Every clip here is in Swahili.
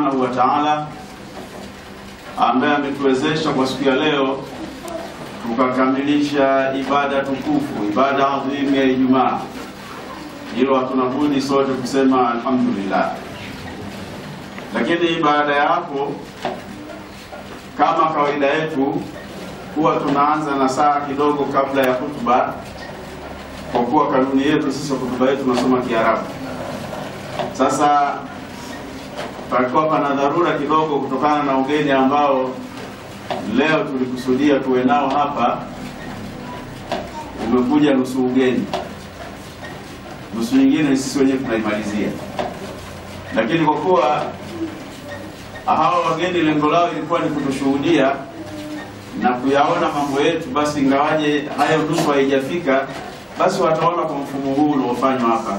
subhanahu wa ta'ala ambaye ametuwezesha kwa siku ya leo tukakamilisha ibada tukufu, ibada adhimu ya Ijumaa. Hilo hatuna budi sote kusema alhamdulillah. Lakini baada ya hapo, kama kawaida yetu, huwa tunaanza na saa kidogo kabla ya hutuba, kwa kuwa kanuni yetu sisi hutuba yetu tunasoma Kiarabu. Sasa palikuwa pana dharura kidogo kutokana na ugeni ambao leo tulikusudia tuwe nao hapa. Umekuja nusu ugeni, nusu nyingine sisi wenyewe tunaimalizia. Lakini kwa kuwa hawa wageni lengo lao ilikuwa ni kutushuhudia na kuyaona mambo yetu, basi ingawaje hayo nusu haijafika, basi wataona kwa mfumo huu unaofanywa hapa,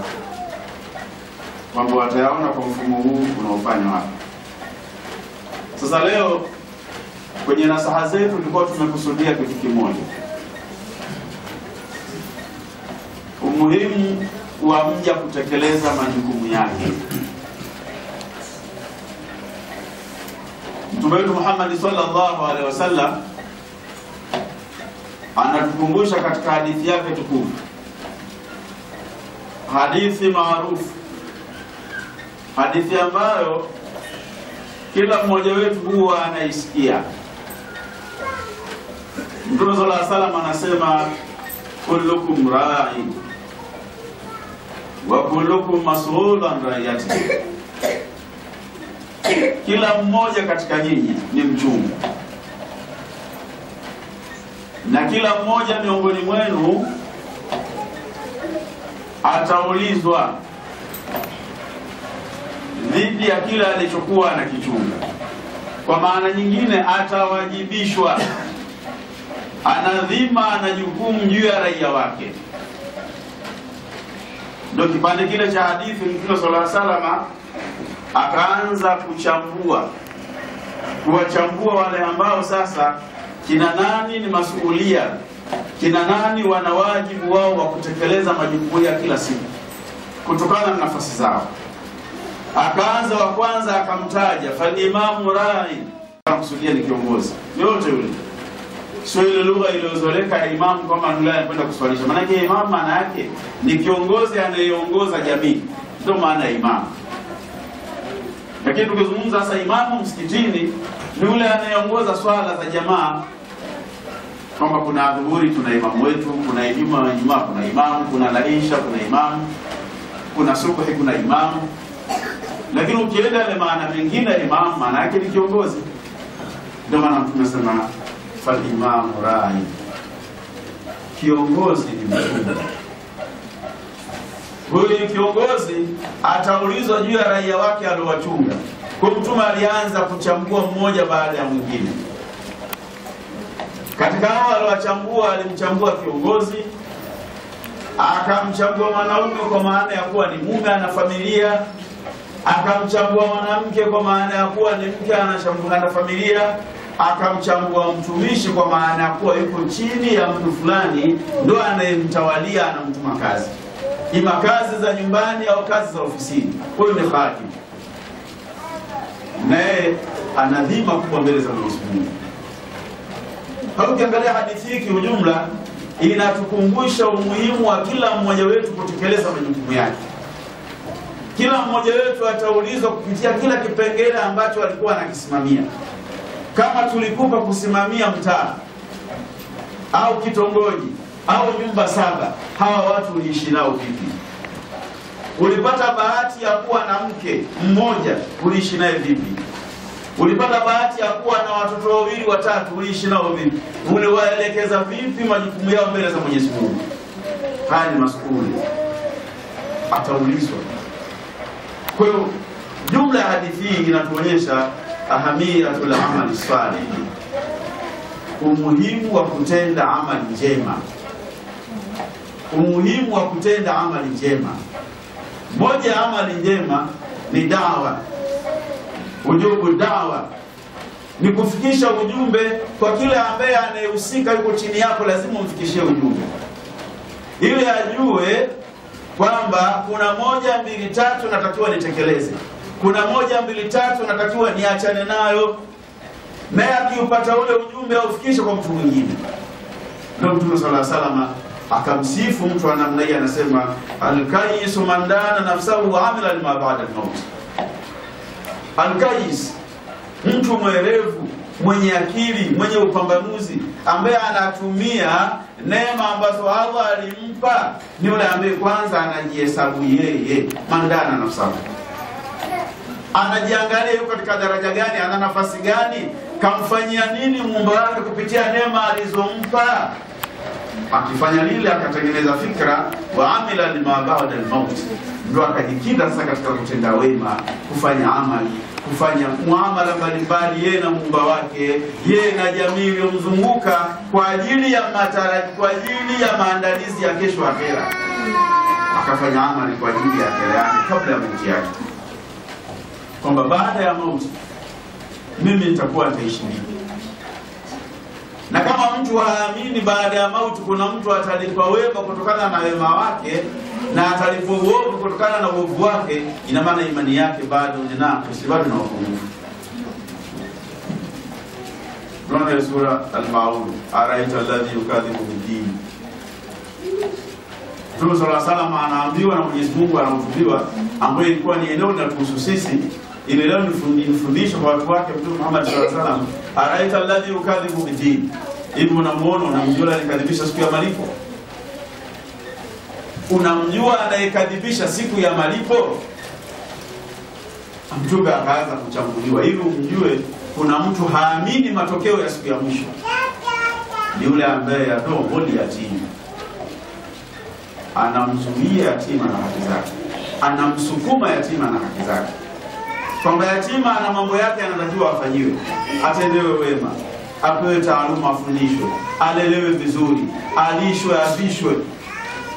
mambo watayaona kwa mfumo huu unaofanywa hapa. Sasa leo kwenye nasaha zetu tulikuwa tumekusudia kitu kimoja: umuhimu wa mja kutekeleza majukumu yake. Mtume wetu Muhammad sallallahu alaihi wasallam anatukumbusha katika hadithi yake tukufu, hadithi maarufu, hadithi ambayo kila mmoja wetu huwa anaisikia. Mtume sallallahu alaihi wasallam anasema, kullukum ra'in wa kullukum mas'ulun an ra'iyatihi. Kila mmoja katika nyinyi ni mchunga, na kila mmoja miongoni mwenu ataulizwa dhidi ya kila alichokuwa anakichunga. Kwa maana nyingine, atawajibishwa, anadhima na jukumu juu ya raia wake. Ndio kipande kile cha hadithi Mtume sallallahu alaihi wasallam akaanza kuwachambua wale ambao sasa kina nani ni masuhulia, kina nani wana wajibu wao wa kutekeleza majukumu ya kila siku kutokana na nafasi zao. Akaanza wa kwanza akamtaja fal-imamu ra'i, akamsudia ni kiongozi yote yule. Sio ile lugha iliyozoleka ya imamu kama ndio anapenda kuswalisha. Maana yake imamu maana yake ni kiongozi anayeongoza jamii, ndio maana ya imamu. Lakini tukizungumza sasa imamu msikitini ni yule anayeongoza swala za jamaa. Kama kuna dhuhuri tuna imamu wetu, kuna Ijumaa kuna imamu, kuna laisha kuna imamu, kuna subuhi kuna imamu. Lakini ukienda ile maana mengine imamu maana yake ni kiongozi. Ndio maana tunasema fal-imamu ra'i, kiongozi ni mchunga. Huyu kiongozi ataulizwa juu ya raia wake aliowachunga. Kwa Mtume alianza kuchambua mmoja baada ya mwingine. Katika hao aliowachambua, alimchambua kiongozi, akamchambua mwanaume kwa maana ya kuwa ni mume ana familia, akamchambua mwanamke kwa maana ya kuwa ni mke ana familia, akamchambua mtumishi kwa maana ya kuwa yuko chini ya mtu fulani ndio anayemtawalia, anamtuma kazi, ima kazi za nyumbani au kazi za ofisini. Huyo ni hakim, naye anadhima kubwa mbele za Mwenyezi Mungu. Hapo ukiangalia hadithi hii kwa ujumla inatukumbusha umuhimu wa kila mmoja wetu kutekeleza majukumu yake. Kila mmoja wetu ataulizwa kupitia kila kipengele ambacho alikuwa anakisimamia. Kama tulikupa kusimamia mtaa au kitongoji au nyumba 7, hawa watu uliishi nao vipi? Ulipata bahati ya kuwa na mke mmoja, uliishi naye vipi? Ulipata bahati ya kuwa na watoto 2 watatu, uliishi nao vipi? Uliwaelekeza vipi majukumu yao mbele za Mwenyezi Mungu? Haya ni masuala ataulizwa. Kwa hiyo jumla ya hadithi hii inatuonyesha ahamiyatul amali salih, umuhimu wa kutenda amali njema, umuhimu wa kutenda amali njema. Moja ya amali njema ni dawa. Ujubu dawa ni kufikisha ujumbe kwa kila ambaye anayehusika yuko chini yako, lazima umfikishie ujumbe ili ajue kwamba kuna 1, 2, 3 natakiwa nitekeleze. kuna 1, 2, 3 natakiwa niachane nayo, naye akiupata ule ujumbe aufikishe kwa mtu mwingine. Ndio Mtume sallallahu alaihi wasallam akamsifu mtu wa namna hii, anasema al-kayyisu man dana nafsahu wa amila lima ba'da al-maut. Al-kayyis, mtu mwerevu, mwenye akili, mwenye upambanuzi, ambaye anatumia neema ambazo Allah alimpa, ni yule ambaye kwanza anajihesabu yeye, mandana nafsahu, anajiangalia yuko katika daraja gani, ana nafasi gani, kamfanyia nini Muumba wake kupitia neema alizompa. Akifanya lile, akatengeneza fikra, wa amila lima ba'da al-maut, ndio akajikita sasa katika kutenda wema, kufanya amali, kufanya muamala mbalimbali yeye na Muumba wake, yeye na jamii iliyomzunguka, kwa ajili ya matarajio, kwa ajili ya maandalizi ya kesho akhera. Akafanya amali kwa ajili ya akhera yake kabla ya mauti yake, kwamba baada ya mauti mimi nitakuwa nitaishi vipi. Na kama mtu haamini baada ya mauti kuna mtu atalipwa wema kutokana na wema wake na atalipwa uovu kutokana na uovu wake, ina maana imani yake bado ni naqis, bado na upungufu. Tunaona sura Al-Maun, araita alladhi yukadhibu bid-din. Mtume sallallahu alaihi wasallam anaambiwa na Mwenyezi Mungu, anahutubiwa, ambayo ilikuwa ni eneo linatuhusu sisi. Ile leo ni fundisho kwa watu wake Mtume Muhammad sallallahu alaihi wasallam, araita alladhi yukadhibu bid-din. Hivi unamuona, unamjua anayekadhibisha siku ya malipo? Unamjua anayekadhibisha siku ya malipo? Mtume akaanza kuchambuliwa ili umjue kuna mtu haamini matokeo ya siku ya mwisho. Ni yule ambaye holi yatima, anamzuia yatima na haki zake, anamsukuma yatima na haki zake, kwamba yatima ana mambo yake anatakiwa afanyiwe, atendewe wema, apewe taaluma, afundishwe, alelewe vizuri, alishwe, avishwe.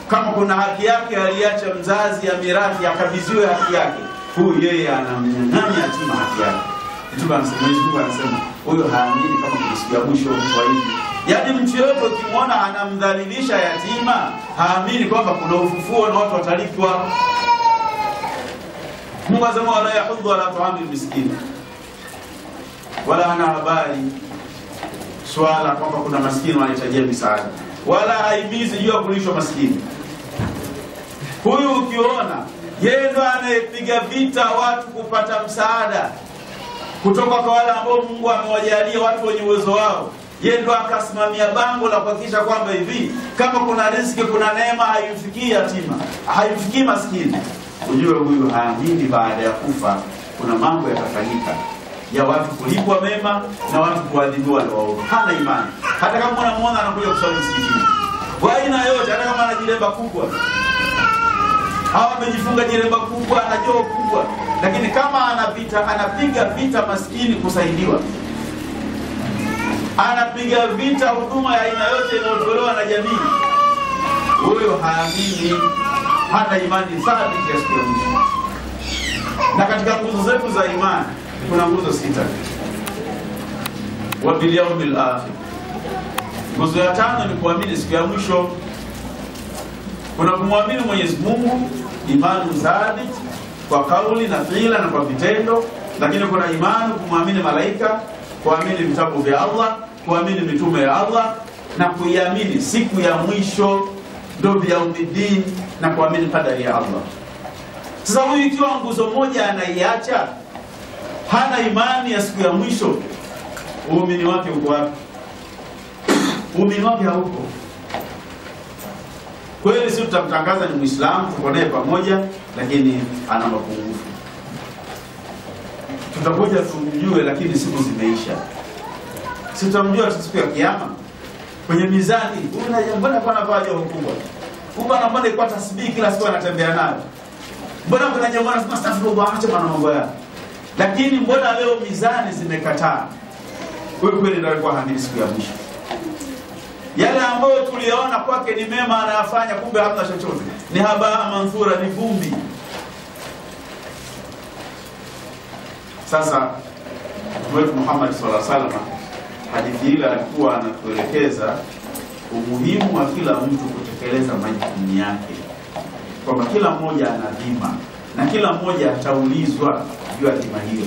Kama kuna haki yake aliacha mzazi ya mirathi, akabidhiwe haki yake, huyu yeye anamnyang'anya yatima haki yake. Mtume anasema huyo haamini kama kuna siku ya mwisho. Kwa hivi yaani mtu yote ukimwona anamdhalilisha yatima, haamini kwamba kuna ufufuo na watu watalipwa. Mungu azama wala yahuddu ala ta'amil miskin, wala ana habari swala kwamba kuna maskini wanahitajia misaada, wala haimizi juu ya kulishwa maskini. Huyu ukiona yeye ndo anayepiga vita watu kupata msaada kutoka kwa wale ambao Mungu amewajalia watu wenye uwezo wao, yeye ndo akasimamia bango la kuhakikisha kwamba hivi kama kuna riziki, kuna neema, haimfikii yatima, haimfikii maskini. Ujue huyu haamini baada ya kufa kuna mambo yatafanyika ya watu kulipwa mema na watu kuadhibiwa na waovu. Hana imani. Hata kama unamuona anakuja kusali msikitini, kwa aina yote, hata kama ana jilemba kubwa, hawa amejifunga jilemba kubwa, ana joo kubwa, lakini kama anapiga vita maskini kusaidiwa, anapiga vita huduma ya aina yote inayotolewa na jamii, huyo haamini, hana imani thabiti ya siku ya mwisho. Na katika nguzo zetu za imani kuna nguzo 6. Wa bil yawmil akhir. Nguzo ya 5 ni kuamini siku ya mwisho. Kuna kumwamini Mwenyezi Mungu, imani thabiti kwa kauli na fi'la na kwa vitendo, lakini kuna imani kumwamini malaika, kuamini vitabu vya Allah, kuamini mitume ya Allah, na kuiamini siku ya mwisho, ndio yaumiddin, na kuamini kadari ya Allah. Sasa huyu ikiwa nguzo moja anaiacha, hana imani ya siku ya mwisho, uumini wake uko wapi? Uumini wake hauko. Kweli sisi tutamtangaza ni Muislamu, tuko naye pamoja, lakini ana mapungufu. Tutakuja tumjue, lakini siku zimeisha. Sisi tutamjua siku ya kiyama kwenye mizani. Mbona kwa anavaa joho kubwa? Mbona mbona kwa tasbihi kila siku anatembea nayo? Mbona kuna jamaa anasema astaghfirullah, acha mambo yake. Lakini mbona leo mizani zimekataa? Kweli ndio alikuwa hamini siku ya mwisho. Yale ambayo tuliona kwake ni mema anayafanya, kumbe hamna chochote, ni habaa manthura, ni vumbi. Sasa Mtume Muhammad sallallahu alaihi wasallam, hadithi ile alikuwa anatuelekeza umuhimu wa kila mtu kutekeleza majukumu yake, kwamba kila mmoja ana dhima, na kila mmoja ataulizwa juu ya dhima hiyo.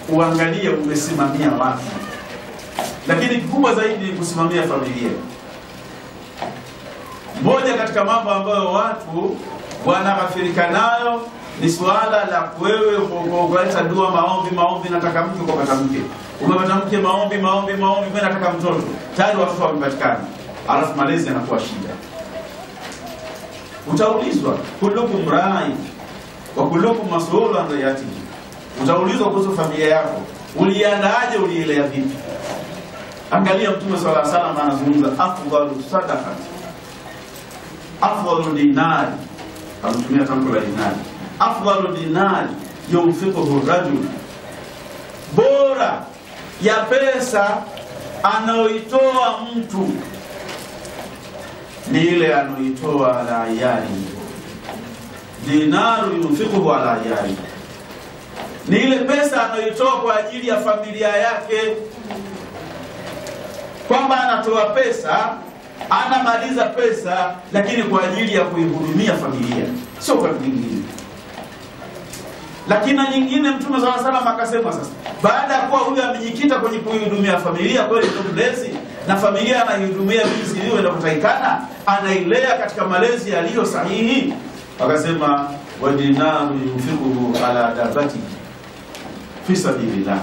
Uangalie umesimamia wapi. Lakini kikubwa zaidi ni kusimamia familia. Moja katika mambo ambayo watu wanaghafirika nayo ni suala la wewe kuleta dua, maombi, nataka mke, ukapata mke. Umepata mke, maombi, mimi nataka mtoto. Tayari watoto wamepatikana. Alafu malezi yanakuwa shida. Utaulizwa, kullukum ra'i wa kullukum mas'ulun an ra'iyatihi. Utaulizwa kuhusu familia yako. Uliandaaje, ulielea vipi? Angalia Mtume sallallahu alaihi wasallam anazungumza afdalu sadaqati, afdalu dinari, anatumia tamko la dinari. Afdalu dinari yunfiquhu rajul, bora ya pesa anaoitoa mtu ni ile anaoitoa ala ayali. Dinaru yunfiquhu ala ayali, ni ile pesa anaoitoa kwa ajili ya familia yake. Kwamba anatoa pesa, anamaliza pesa, lakini kwa ajili ya kuihudumia familia, sio kwa kingine. Lakini na nyingine Mtume sallallahu alaihi wasallam akasema sasa, baada ya kuwa huyu amejikita kwenye kuihudumia familia kweli ndio mlezi, na familia anaihudumia jinsi hiyo inapotakikana, anailea katika malezi yaliyo sahihi, akasema wa dinaru yunfiquhu ala dabati fi sabilillah,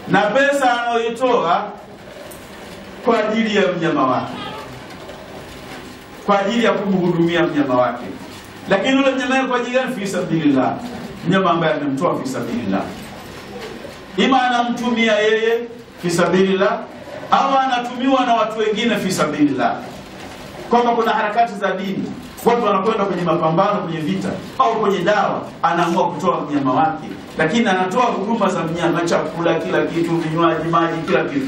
na pesa anayoitoa kwa ajili ya mnyama wake, kwa ajili ya kumhudumia mnyama wake. Lakini yule mnyama kwa ajili ya fi sabilillah, mnyama ambaye amemtoa fi sabilillah, ima anamtumia yeye fi sabilillah au anatumiwa na watu wengine fi sabilillah. Kwamba kuna harakati za dini, watu wanakwenda kwenye mapambano, kwenye vita au kwenye dawa, anaamua kutoa mnyama wake, lakini anatoa huduma za mnyama, chakula, kila kitu, vinywaji, maji, kila kitu.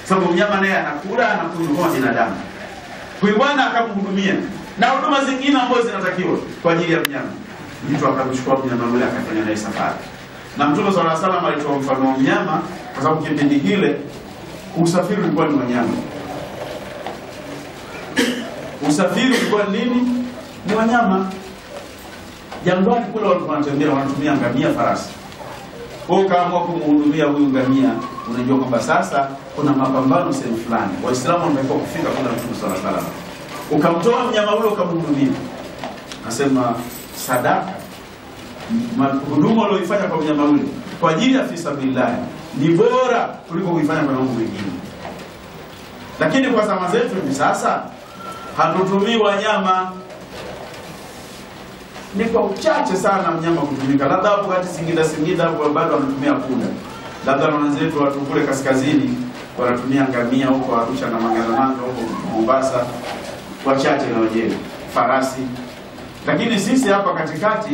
Sababu mnyama naye anakula, anakunywa kama binadamu. Kwa hiyo bwana akamhudumia na huduma zingine ambazo zinatakiwa kwa ajili ya mnyama. Mtu akamchukua mnyama yule akafanya naye safari. Na Mtume sallallahu alaihi wasallam alitoa mfano wa mnyama kwa sababu kipindi kile usafiri ulikuwa ni wanyama. Usafiri ulikuwa nini? Ni wanyama. Jangwani kule watu wanatembea, wanatumia ngamia, farasi. Kwa kama kumhudumia huyu ngamia, unajua kwamba sasa kuna mapambano sehemu fulani, Waislamu wamekuwa kufika kule Mtume sallallahu alaihi wasallam. Ukamtoa mnyama ule ukamhudumia. Nasema sadaka, huduma ulioifanya kwa mnyama ule kwa ajili ya fi sabilillah ni bora kuliko kuifanya kwa mambo mengine. Lakini kwa zama zetu hivi sasa hatutumii wanyama, ni kwa uchache sana mnyama kutumika. Labda hapo kati Singida hapo bado wanatumia punda. Labda wenzetu watu kule kaskazini wanatumia ngamia, huko Arusha na Mangalamanga, huko Mombasa wachache na wenyewe farasi. Lakini sisi hapa katikati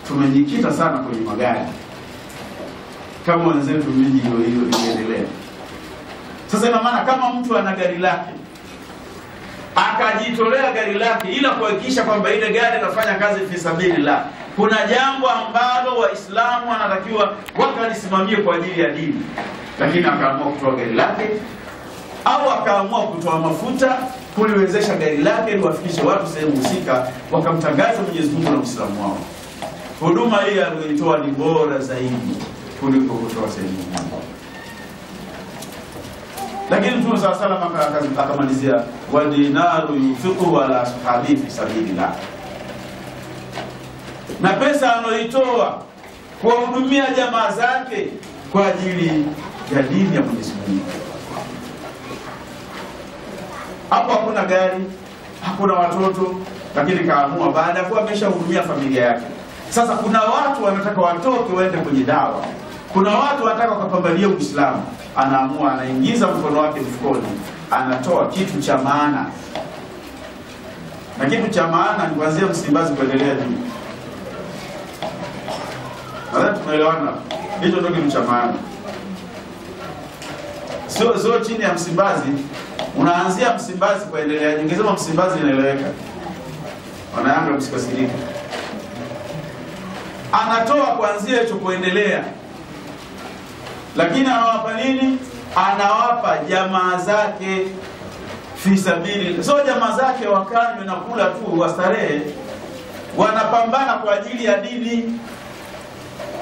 tumejikita sana kwenye magari, kama wenzetu miji hiyo inaendelea. Sasa ina maana kama mtu ana gari lake, akajitolea gari lake ila kuhakikisha kwamba ile gari inafanya kazi fi sabilillah, kuna jambo ambalo Waislamu wanatakiwa wakalisimamie kwa ajili ya dini, lakini akaamua kutoa gari lake au akaamua kutoa mafuta kuliwezesha gari lake ili wafikishe watu sehemu husika, wakamtangaza Mwenyezi Mungu na Uislamu wao. Huduma hii aliyoitoa ni bora zaidi kuliko kutoa sehemu nyingine. Lakini Mtume sallallahu alaihi wasallam akamalizia wa dinaru yunfiqu ala ashabi fi sabilillah, na pesa anayoitoa kuwahudumia jamaa zake kwa ajili ya dini ya Mwenyezi Mungu. Hapo hakuna gari, hakuna watoto, lakini kaamua baada ya kuwa ameshahudumia familia yake. Sasa kuna watu wanataka watoke waende kwenye dawa, kuna watu wanataka wakapambania Uislamu, anaamua anaingiza mkono wake mfukoni, anatoa kitu cha maana. Na kitu cha maana ni kuanzia Msimbazi kuendelea juu. Nadhani tumeelewana. Hicho ndio kitu cha maana. Sio chini ya Msimbazi, unaanzia Msimbazi kuendelea juu. Ningesema Msimbazi inaeleweka. Wanayanga msikasirike. Anatoa kuanzia hicho kuendelea. Lakini anawapa nini? Anawapa jamaa zake fi sabilillah. Sio jamaa zake wakanywe na kula tu wastarehe. wanapambana kwa ajili ya dini.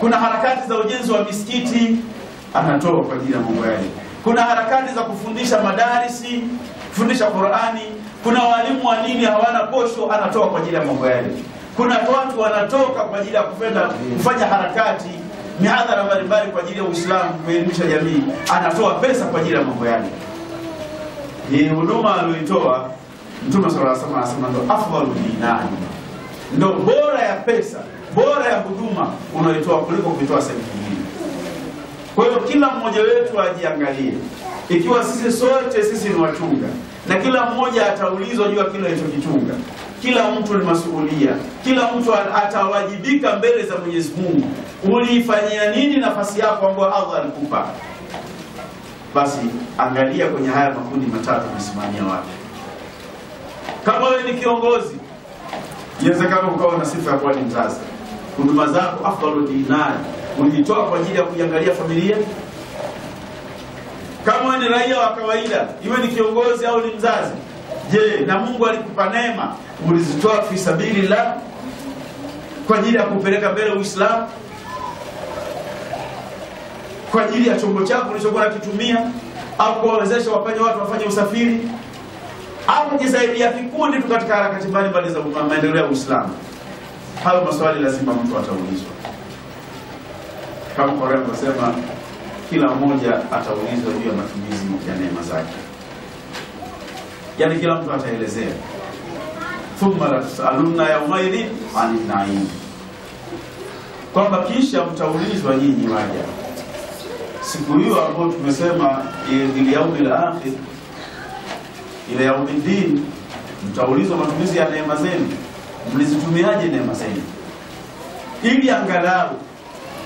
Kuna harakati za ujenzi wa misikiti, anatoa kwa ajili ya mambo yale. Kuna harakati za kufundisha madarisi, kufundisha Qur'ani. Kuna walimu wa dini hawana posho, anatoa kwa ajili ya mambo yale. Kuna watu wanatoka kwa ajili ya kufanya harakati, mihadhara mbalimbali kwa ajili ya Uislamu, kuelimisha jamii, anatoa pesa kwa ajili ya mambo yale. Ni huduma aliyoitoa Mtume sallallahu alaihi wasallam, anasema ndo afdalu dinari, ndo bora ya pesa, bora ya huduma unayoitoa kuliko kuitoa sehemu nyingine. Kwa hiyo kila mmoja wetu ajiangalie, ikiwa sisi ni wachunga, na kila mmoja ataulizwa juu ya kile alichokichunga. Kila mtu ni masuhulia, kila mtu atawajibika mbele za Mwenyezi Mungu. Uliifanyia nini nafasi yako ambayo Allah alikupa? Basi angalia kwenye haya makundi matatu, umesimamia wapi. Kama wewe ni kiongozi, inawezekana ukawa na sifa ya kuwa ni mzazi. Huduma zako afdalu dinari, ulitoa kwa ajili ya kuiangalia familia. Kama wewe ni raia wa kawaida, iwe ni kiongozi au ni mzazi, je, na Mungu alikupa neema, ulizitoa fi sabilillah kwa ajili ya kupeleka mbele Uislamu, kwa ajili ya chombo chako ulichokuwa unakitumia, au kuwawezesha watu wafanye usafiri, au kujisaidia vikundi tu katika harakati mbalimbali za maendeleo ya Uislamu? Hayo maswali lazima mtu ataulizwa. Kama Qur'an inasema kila mmoja ataulizwa juu ya matumizi ya neema zake. Yani kila mtu ataelezea. Thumma la tusaluna yawmaidhin 'anil na'im, kwamba kisha mtaulizwa nyinyi waja siku hiyo ambayo tumesema ili yaumil akhir, ila yaumiddin, mtaulizwa matumizi ya neema zenu, mlizitumiaje neema zenu, ili angalau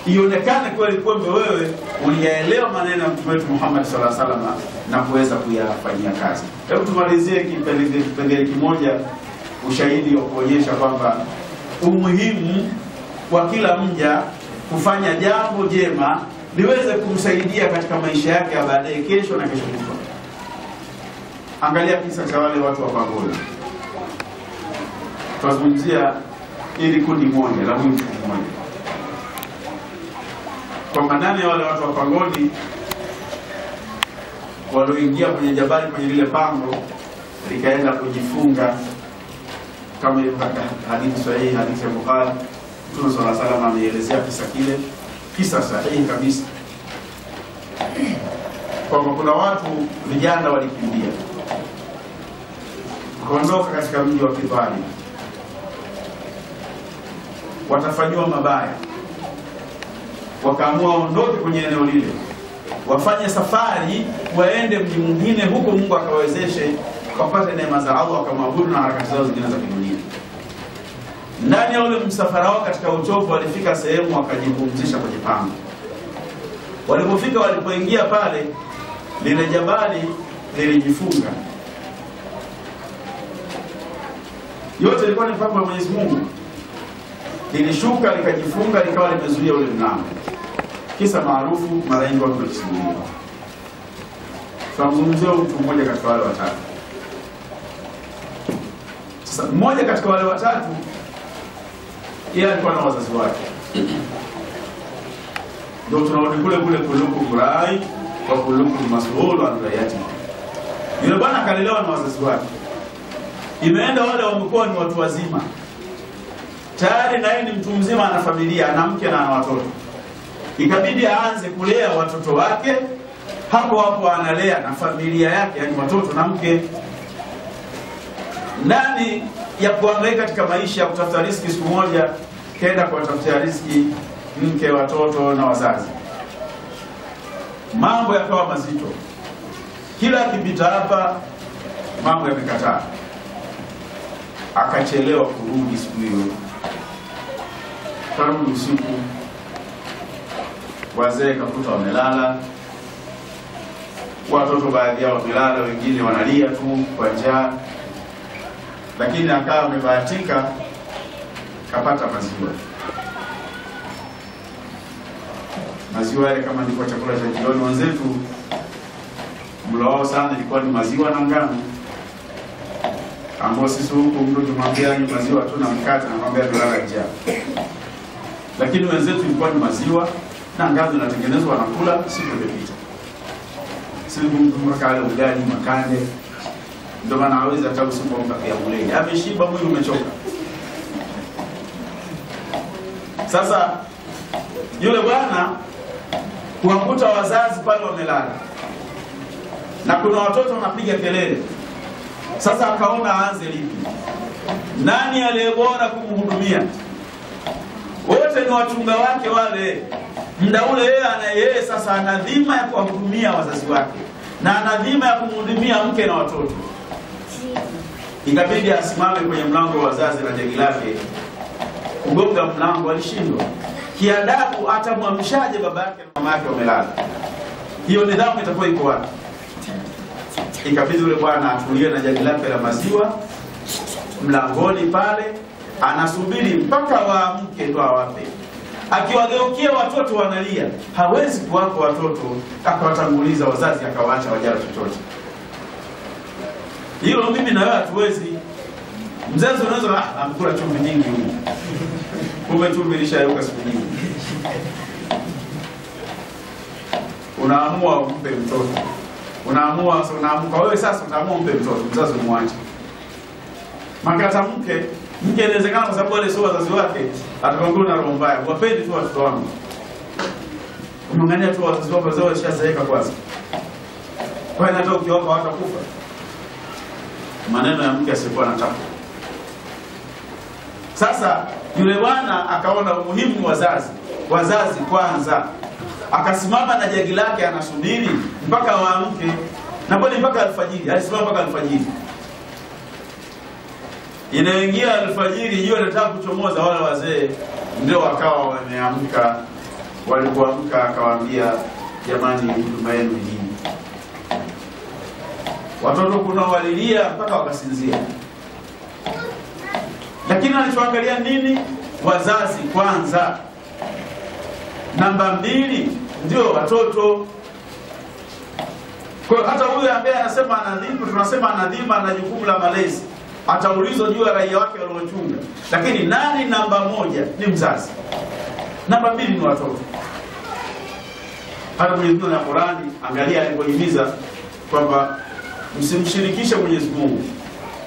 ionekane kweli kwamba wewe uliyaelewa maneno ya Mtume wetu Muhammad sallallahu alaihi wasallam na kuweza kuyafanyia kazi. Hebu tumalizie kipengele kimoja, ushahidi wa kuonyesha kwamba umuhimu wa kila mja kufanya jambo jema liweze kumsaidia katika maisha yake ya baadaye, kesho na kesho kutwa. Angalia kisa cha wale watu wa Pangoni. Tunazungumzia ili kundi moja la mtu mmoja. Kwa ndani ya wale watu wa Pangoni walioingia kwenye jabali, kwenye lile pango, likaenda kujifunga, kama ilivyo hadithi sahihi, hadithi ya Bukhari. Mtume sallallahu alaihi wasallam ameelezea kisa kile, kisa sahihi kabisa, kwamba kuna watu vijana walikimbia kuondoka katika mji wa Kibali, watafanywa mabaya, wakaamua waondoke kwenye eneo lile, wafanye safari waende mji mwingine, huko Mungu akawawezeshe wapate neema za Allah, wakamwabudu na harakati zao zingine za kidunia. Ndani ya ule msafara wao, katika uchovu, walifika sehemu wakajipumzisha kwenye pango. Walipofika, walipoingia pale, lile jabali lilijifunga. Yote ilikuwa ni mpango wa Mwenyezi Mungu. Lilishuka likajifunga, likawa limezuia ule mlango. Kisa maarufu mara nyingi watu wanasimulia. Tunamzungumzia mtu mmoja katika wale watatu. Sasa mmoja katika wale watatu, yeye alikuwa na wazazi wake. Ndio tunarudi kule kuluku kurai kwa kuluku mas'ul wa rayati. Yule bwana akalelewa na wazazi wake. Imeenda wale wamekuwa ni watu wazima. Tayari na yeye ni mtu mzima, ana familia, ana mke na ana watoto. Ikabidi aanze kulea watoto wake, hapo analea na familia yake, yani watoto na mke. Ndani ya kuhangaika katika maisha ya kutafuta riziki, siku moja kaenda kuwatafutia riziki mke, watoto na wazazi. Mambo yakawa mazito. Kila akipita hapa mambo yamekataa. Akachelewa kurudi siku hiyo. Karudi usiku, wazee kakuta wamelala, watoto baadhi yao wamelala, wengine wanalia tu kwa njaa. Lakini akawa amebahatika kapata maziwa. Maziwa yale kama ndiko chakula cha jioni. Wenzetu mlo wao sana ilikuwa ni maziwa na ngano. ambao sisi huko mtu tumwambia ni maziwa tu na mkate na mwambia dolala njaa. Lakini wenzetu ilikuwa ni maziwa na ngano inatengenezwa na kula siku iliyopita. Siku mtu kale ugali makande ndio maana hawezi hata usiku mpaka ya uleni. Ameshiba, mwili umechoka. Sasa yule bwana kuwakuta wazazi pale wamelala na kuna watoto wanapiga kelele. Sasa akaona aanze lipi, nani aliyebora kumhudumia? Wote ni wachunga wake wale. Muda ule yeye sasa ana dhima ya kuwahudumia wazazi wake na ana dhima ya kumhudumia mke na watoto. Ikabidi asimame kwenye mlango wa wazazi na jagi lake. Kugonga mlango alishindwa. Kiadabu atamwamshaje baba yake na mama yake wamelala? Hiyo nidhamu itakuwa iko wapi? Ikabidi yule bwana atulie na jagi lake la maziwa mlangoni pale, anasubiri mpaka waamke ndo awape. Akiwageukia watoto wanalia, hawezi kuwapa watoto akawatanguliza wazazi akawaacha wajala chochote. Hilo mimi na wewe hatuwezi. Mzazi unaweza amkula chumvi nyingi huko. Kumbe chumvi ilishayuka siku nyingi. Unaamua umpe mtoto. Unaamka wewe sasa utaamua umpe mtoto, mzazi umwache. Makata mke inawezekana kwa sababu wale sio wazazi wake, atakwambia na roho mbaya. Wapendi tu watoto wangu. Umangania tu wazazi wako zao washazeeka kwanza. Kwa hiyo hata ukiwapa watakufa. Maneno ya mke asikuwa anataka. Sasa yule bwana akaona umuhimu wazazi kwanza. Akasimama na jagi lake anasubiri mpaka waamke. Na bali mpaka alfajiri, alisimama mpaka alfajiri. Inaingia alfajiri, jua linataka kuchomoza, wale wazee ndio wakawa wameamka. Walipoamka akawaambia, jamani, huduma yenu ni nini? Watoto kuna walilia mpaka wakasinzia. Lakini alichoangalia nini? Wazazi kwanza. Namba 2 ndio watoto. Kwa hata huyu ambaye anasema anadhimu, tunasema anadhima na jukumu la malezi, ataulizwa juu ya raia wake waliochunga. Lakini nani namba 1? Ni mzazi. Namba 2 ni watoto. Hata Mwenyezi Mungu na Qur'ani, angalia alipohimiza kwamba msimshirikishe Mwenyezi Mungu.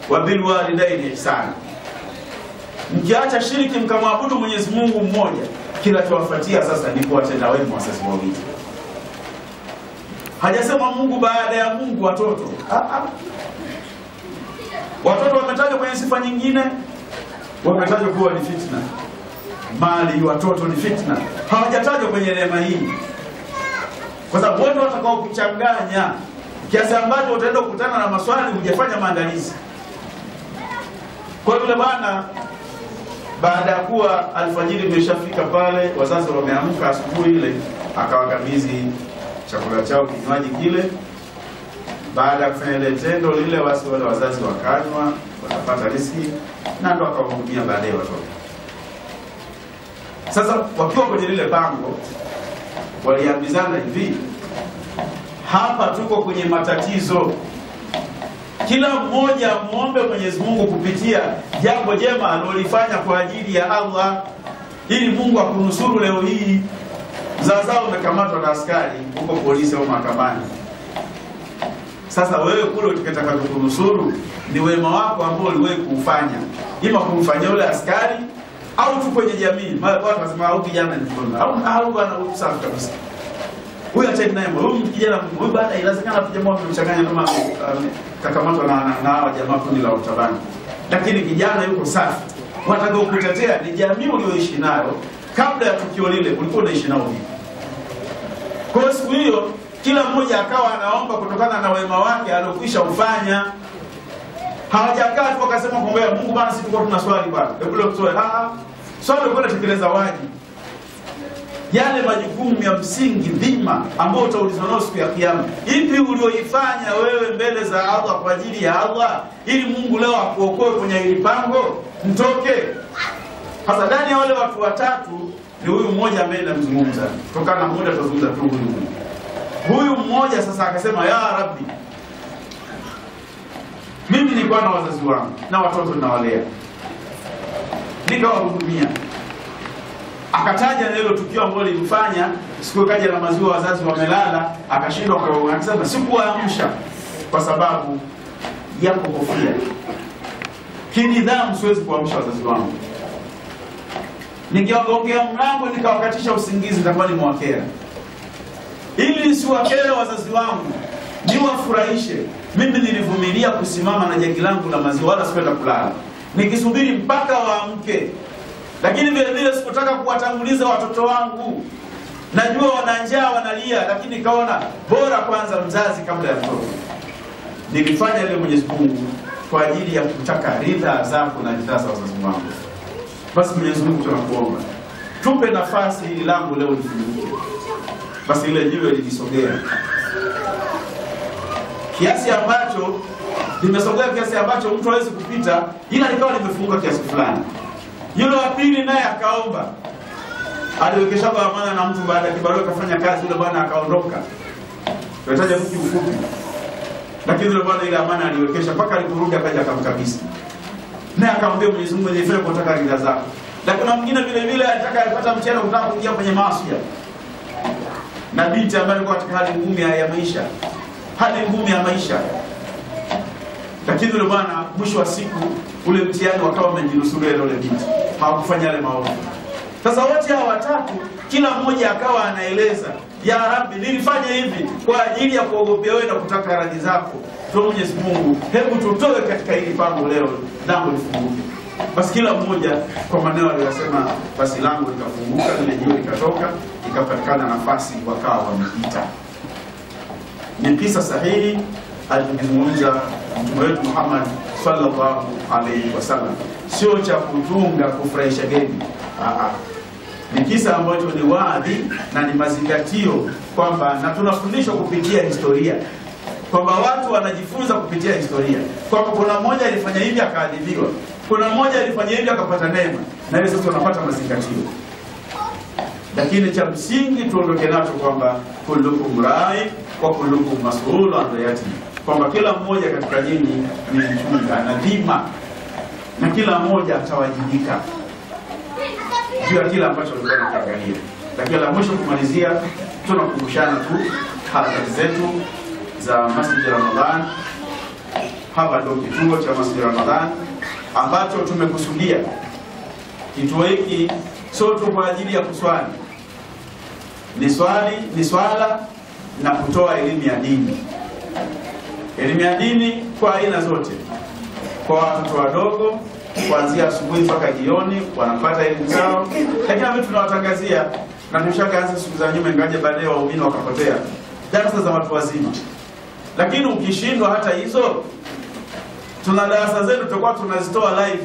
Wa bil walidaini ihsana. Mkiacha shiriki mkamwabudu Mwenyezi Mungu mmoja, kila tuwafuatia sasa ni kuwatenda wema wazazi wawili. Hajasema Mungu baada ya Mungu watoto. Watoto wametajwa kwenye sifa nyingine, wametajwa kuwa ni fitna. Mali watoto ni fitna. Hawajatajwa kwenye neema hii. Kwa sababu wote watakao kuchanganya kiasi ambacho utaenda kukutana na maswali hujafanya maandalizi. Kwa yule bwana baada ya kuwa alfajiri imeshafika pale, wazazi wameamka asubuhi ile, akawakabidhi chakula chao, kinywaji kile. Baada ya kufanya ile tendo lile, wasi wale wazazi wakanywa, wakapata riziki na ndo akawahudumia baadaye watoto. Sasa wakiwa kwenye lile bango waliambizana hivi, hapa tuko kwenye matatizo. Kila mmoja muombe Mwenyezi Mungu kupitia jambo jema alilofanya kwa ajili ya Allah, ili Mungu akunusuru leo hii. Zazao umekamatwa na askari huko polisi au mahakamani. Sasa wewe kule ukitaka kukunusuru ni wema wako ambao uliwahi kufanya, ima kumfanyia yule askari au tu kwenye jamii. Watu wanasema au kijana ni mfano au bwana usafi kabisa. Huyu atende naye, huyu kijana huyu baada ilazikana tu jamaa kumchanganya kama kakamatwa na hawa jamaa kundi la utabani. Lakini kijana yuko safi. Watakao kutetea ni jamii ulioishi nayo kabla ya tukio lile, ulikuwa unaishi nao vipi? Kwa siku hiyo kila mmoja akawa anaomba kutokana na wema wake aliokwisha ufanya. Hawajakaa tu wakasema kumwambia Mungu bana, sisi tulikuwa tuna swali bwana. Hebu leo tutoe. Swali ulikuwa unatekeleza wajibu. Yale majukumu ya msingi dhima ambao utaulizwa nao siku ya kiyama. Ipi ulioifanya wewe mbele za Allah kwa ajili ya Allah, ili Mungu leo akuokoe kwenye hili pango mtoke? Hasa ndani ya wale watu watatu ni huyu mmoja ambaye namzungumza. Tokana na muda tutazungumza tu huyu mmoja. Sasa akasema, ya Rabbi, Mimi nilikuwa na wazazi wangu na watoto ninawalea, nikawahudumia. Akataja hilo tukio ambalo lilifanya siku kaja na maziwa, wazazi wamelala, akashindwa kwa, akasema sikuamsha kwa sababu ya kukofia. Kinidhamu siwezi kuamsha wazazi wangu. Ningeongea mlango nikawakatisha usingizi, nitakuwa nimewakera. Ili nisiwakere wazazi wangu, niwafurahishe, mimi nilivumilia kusimama na jagi langu la maziwa, wala sipenda kulala nikisubiri mpaka waamke. Lakini vile vile sikutaka kuwatanguliza watoto wangu. Najua wana njaa, wanalia, lakini kaona bora kwanza mzazi kabla ya mtoto. Nilifanya ile Mwenyezi Mungu kwa ajili ya kutaka ridha zako na ridha za wazazi wangu. Basi Mwenyezi Mungu tunakuomba, tupe nafasi hili langu leo lifunguke. Basi ile jiwe lilisogea kiasi ambacho limesogea kiasi ambacho mtu hawezi kupita, ila likawa limefunguka kiasi fulani. Yule wa pili naye akaomba. Aliwekesha kwa amana na mtu, baada ya kibarua kafanya kazi, yule bwana akaondoka. Tunataja mtu mfupi. Lakini yule bwana ile amana aliwekesha mpaka aliporudi akaja akamkabisi. Naye akamwambia Mwenyezi Mungu, nilifanya kutaka ridha zako. Na kuna mwingine vile vile alitaka alipata mtihani kutaka kuingia kwenye maasi. Na binti ambaye alikuwa katika hali ngumu ya maisha. Hali ngumu ya maisha. Lakini yule bwana mwisho wa siku ule mtihani wakawa wamejinusuru yule binti. Hawakufanya yale maovu. Sasa wote hao watatu kila mmoja akawa anaeleza, ya Rabbi, nilifanya hivi kwa ajili ya kuogopea wewe na kutaka radhi zako. Tuombe Mwenyezi Mungu, hebu tutoe katika hili pango leo, lango lifunguke. Basi kila mmoja kwa maneno aliyosema, basi lango likafunguka, ile jiwe likatoka, ikapatikana nafasi, wakawa wamepita. Ni kisa sahihi alizungumza Mtume wetu Muhammad sallallahu alaihi wasallam, sio cha kutunga kufurahisha geni. Ni kisa ambacho ni wazi na ni mazingatio kwamba, na tunafundishwa kupitia historia, kwamba watu wanajifunza kupitia historia, kwamba kuna mmoja alifanya hivi akaadhibiwa, kuna mmoja alifanya hivi akapata neema, na hiyo sasa tunapata mazingatio. Lakini cha msingi tuondoke nacho kwamba kullukum rai wa kullukum mas'ulun an ra'iyatihi, kwamba kila mmoja katika nyinyi ni mchunga na dhima, na kila mmoja atawajibika juu ya kila ambacho alikuwa anaangalia. Lakini la mwisho kumalizia, tunakumbushana tu harakati zetu za Masjid Ramadhan. Hapa ndio kituo cha Masjid Ramadhan ambacho tumekusudia. Kituo hiki sio tu kwa ajili ya kuswali, ni swala na kutoa elimu ya dini. Elimu ya dini kwa aina zote, kwa watoto wadogo kuanzia asubuhi mpaka jioni wanapata elimu zao. Lakini mimi tunawatangazia, na tumeshaanza siku za nyuma, ingaje baadaye waumini wakapotea, darasa za watu wazima. Lakini ukishindwa hata hizo, tuna darasa zetu tutakuwa tunazitoa live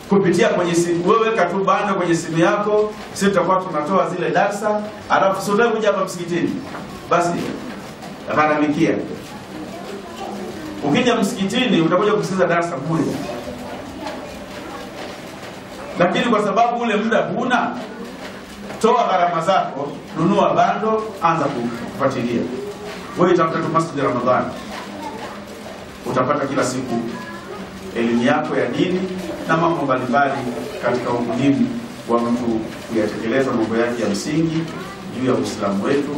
kupitia kwenye simu. Wewe weka tu bana kwenye simu yako, sisi tutakuwa tunatoa zile darasa, alafu sio kuja hapa msikitini. Basi gharamikia. Ukija msikitini utakuja kusikiza darasa bure. Lakini kwa sababu ule muda huna, toa gharama zako, nunua bando, anza kufuatilia. Wewe utakuta Masjid Ramadhan, utapata kila siku elimu yako ya dini na mambo mbalimbali katika umuhimu wa mtu kuyatekeleza mambo yake ya msingi juu ya Uislamu wetu.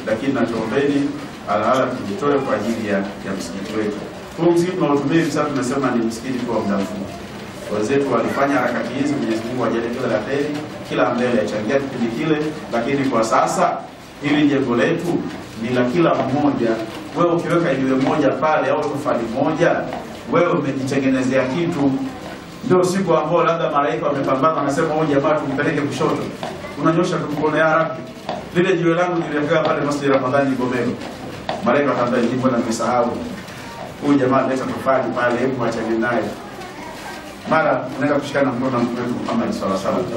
Lakini natuombeni ala tujitoe kwa ajili ya msikiti wetu. Huu msikiti tunaotumia sasa tunasema ni msikiti kwa muda mfupi. Wenzetu walifanya harakati hizi, Mwenyezi Mungu ajalie kila la kheri, kila ambaye achangia kipindi kile. Lakini kwa sasa hili jengo letu ni la kila mmoja. Wewe ukiweka jiwe moja pale au tofali moja, wewe umejitengenezea kitu. Ndio siku ambao labda malaika wamepambana wanasema huyu jamaa tumpeleke kushoto, unanyosha mkono, ya Rabbi, lile jiwe langu niliweka pale Masjid Ramadhani Gomero, malaika akamwambia ni mbona nimesahau huyu jamaa, leta tofali pale, hebu achane naye. Mara unaenda kushikana mkono na mtu wetu Muhammad sallallahu alaihi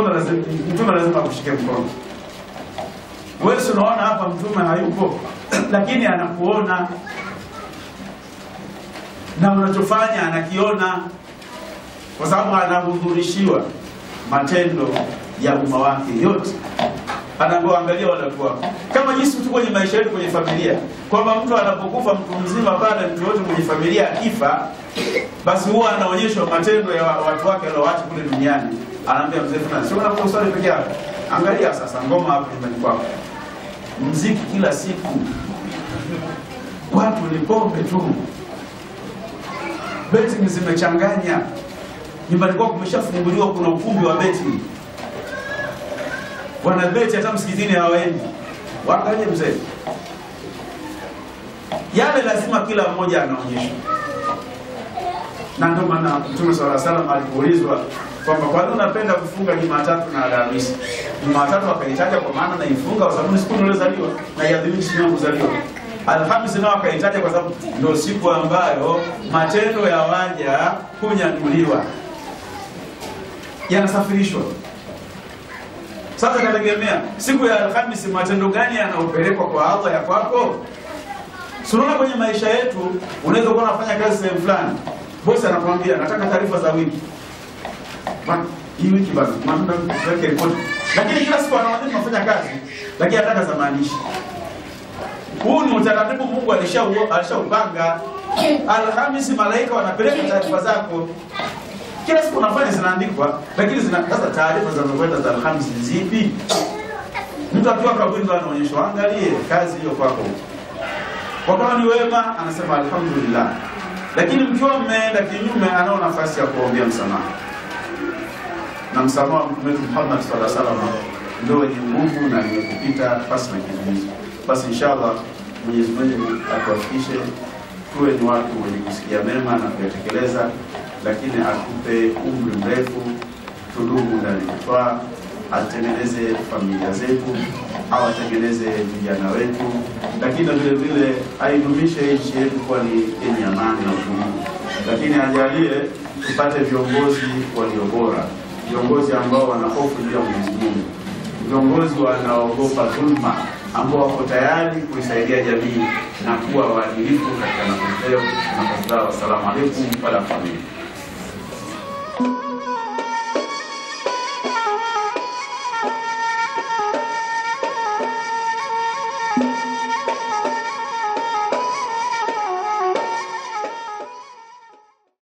wasallam, mtume lazima akushike mkono. Wewe unaona hapa mtume hayupo, lakini anakuona na unachofanya anakiona, kwa sababu anahudhurishiwa matendo ya umma wake yote. anaambiwa angalia wale watu wako. Kama jinsi tu kwenye maisha yetu kwenye familia, kwamba mtu anapokufa mtu mzima pale, mtu yote kwenye familia akifa, basi huwa anaonyeshwa matendo ya watu wake alioacha kule duniani. Anaambia mzee fulani, sio unakuwa usali peke yako. Angalia sasa ngoma hapo nyumbani kwako. Muziki kila siku. Watu ni pombe tu. Betting zimechanganya. Nyumbani kwako kumeshafunguliwa, kuna ukumbi wa betting. Wanabeti hata msikitini hawaendi. Waangalie mzee. Yale lazima kila mmoja anaonyesha. Na ndio maana Mtume sallallahu alaihi wasallam alipoulizwa kwamba kwa nini unapenda kufunga Jumatatu na Alhamisi? Jumatatu akaitaja kwa maana naifunga kwa sababu ni siku niliyozaliwa na iadhimisha siku yangu kuzaliwa. Alhamisi nao akaitaja kwa sababu ndio siku ambayo matendo ya waja kunyanuliwa, yanasafirishwa. Sasa kategemea siku ya Alhamisi matendo gani yanaopelekwa kwa Allah ya kwako? Sunaona kwenye maisha yetu unaweza kuwa unafanya kazi sehemu fulani, bosi anakuambia nataka taarifa za wiki. Hii wiki basi tunataka tuweke report. Lakini kila siku anawaambia tunafanya kazi, lakini anataka za maandishi. Huu ni utaratibu Mungu alishaupanga. Alhamisi malaika wanapeleka taarifa zako. Kila siku unafanya zinaandikwa, lakini sasa taarifa za mkwenda za Alhamisi zipi? Mtu akiwa kaburi ndo anaonyeshwa, angalie kazi hiyo kwako. Kwa kama ni wema anasema alhamdulillah. Lakini mkiwa mmeenda kinyume, anao nafasi ya kuombea msamaha. Na msamaha wa Mtume Muhammad sallallahu alaihi wasallam ndio wenye nguvu na wenye kupita pasi na kizuizi. Basi inshallah Mwenyezi Mungu atuwafikishe tuwe ni watu wenye kusikia mema na kuyatekeleza, lakini atupe umri mrefu, tudumu ndani ya toa, atengeneze familia zetu, au atengeneze vijana wetu, lakini vile vile aidumishe nchi yetu kuwa ni yenye amani na utulivu. Lakini ajalie tupate viongozi walio bora, viongozi ambao wana hofu juu ya Mwenyezi Mungu, viongozi wanaogopa dhulma, ambao wako tayari kuisaidia jamii na kuwa waadilifu katika nafasi yao. Na kwa salamu alaykum wa rahmatullahi.